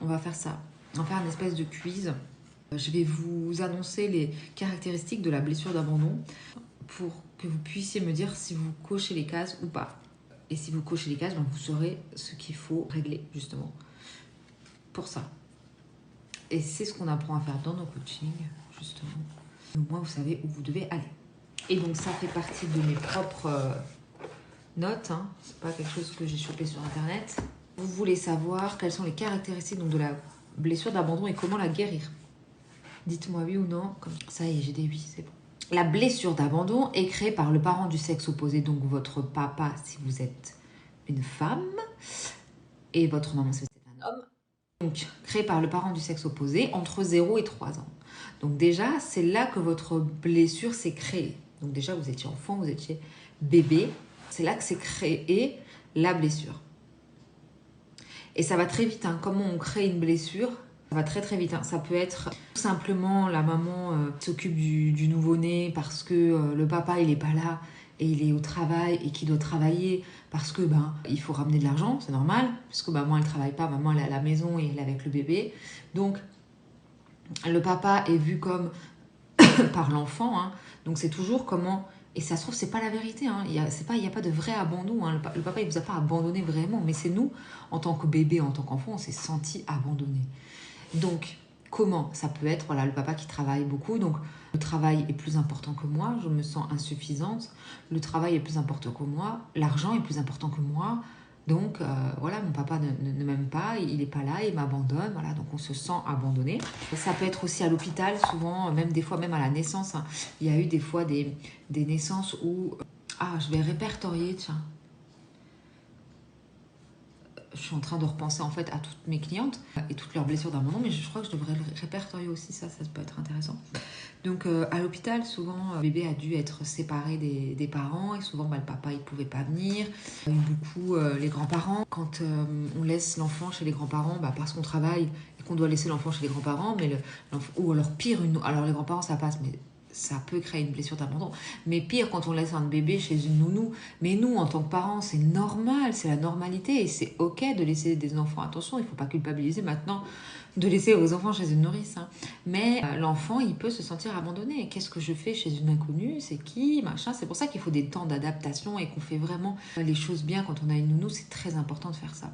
on va faire ça. On va faire une espèce de quiz. Je vais vous annoncer les caractéristiques de la blessure d'abandon pour que vous puissiez me dire si vous cochez les cases ou pas. Et si vous cochez les cases, ben vous saurez ce qu'il faut régler justement pour ça. Et c'est ce qu'on apprend à faire dans nos coachings, justement. Au moins, vous savez où vous devez aller. Et donc, ça fait partie de mes propres notes. Hein. C'est pas quelque chose que j'ai chopé sur Internet. Vous voulez savoir quelles sont les caractéristiques donc, de la blessure d'abandon et comment la guérir. Dites-moi oui ou non. Comme ça y est, j'ai des oui, c'est bon. La blessure d'abandon est créée par le parent du sexe opposé, donc votre papa si vous êtes une femme, et votre maman si vous êtes un homme. Donc, créée par le parent du sexe opposé entre 0 et 3 ans. Donc déjà, c'est là que votre blessure s'est créée. Donc déjà, vous étiez enfant, vous étiez bébé. C'est là que s'est créée la blessure. Et ça va très vite. Hein. Comment on crée une blessure? Ça va très très vite. Hein. Ça peut être tout simplement la maman s'occupe du nouveau-né parce que le papa il est pas là et il est au travail et qu'il doit travailler parce que il faut ramener de l'argent, c'est normal, puisque maman elle travaille pas, maman elle est à la maison et elle est avec le bébé. Donc le papa est vu comme par l'enfant, hein. Donc c'est toujours comment. Et ça se trouve, c'est pas la vérité. Hein. Il n'y a pas de vrai abandon. Hein. Le papa, il vous a pas abandonné vraiment. Mais c'est nous, en tant que bébé, en tant qu'enfant, on s'est senti abandonné. Donc, comment? Ça peut être voilà, le papa qui travaille beaucoup. Donc, le travail est plus important que moi. Je me sens insuffisante. Le travail est plus important que moi. L'argent est plus important que moi. Donc, voilà, mon papa ne m'aime pas, il n'est pas là, il m'abandonne, voilà, donc on se sent abandonné. Ça peut être aussi à l'hôpital, souvent, même des fois, même à la naissance. Hein. Il y a eu des fois des naissances où... je vais répertorier, tiens. Je suis en train de repenser en fait à toutes mes clientes et toutes leurs blessures d'abandon, mais je crois que je devrais le répertorier aussi, ça peut être intéressant. Donc à l'hôpital, souvent, le bébé a dû être séparé des parents et souvent le papa il pouvait pas venir. Il y a eu beaucoup les grands-parents. Quand on laisse l'enfant chez les grands-parents, parce qu'on travaille et qu'on doit laisser l'enfant chez les grands-parents, ou alors pire, alors les grands-parents ça passe, mais ça peut créer une blessure d'abandon. Mais pire, quand on laisse un bébé chez une nounou. Mais nous, en tant que parents, c'est normal, c'est la normalité. Et c'est OK de laisser des enfants. Attention, il ne faut pas culpabiliser maintenant de laisser vos enfants chez une nourrice. Hein. Mais l'enfant, il peut se sentir abandonné. Qu'est-ce que je fais chez une inconnue? C'est qui? Machin. C'est pour ça qu'il faut des temps d'adaptation et qu'on fait vraiment les choses bien quand on a une nounou. C'est très important de faire ça.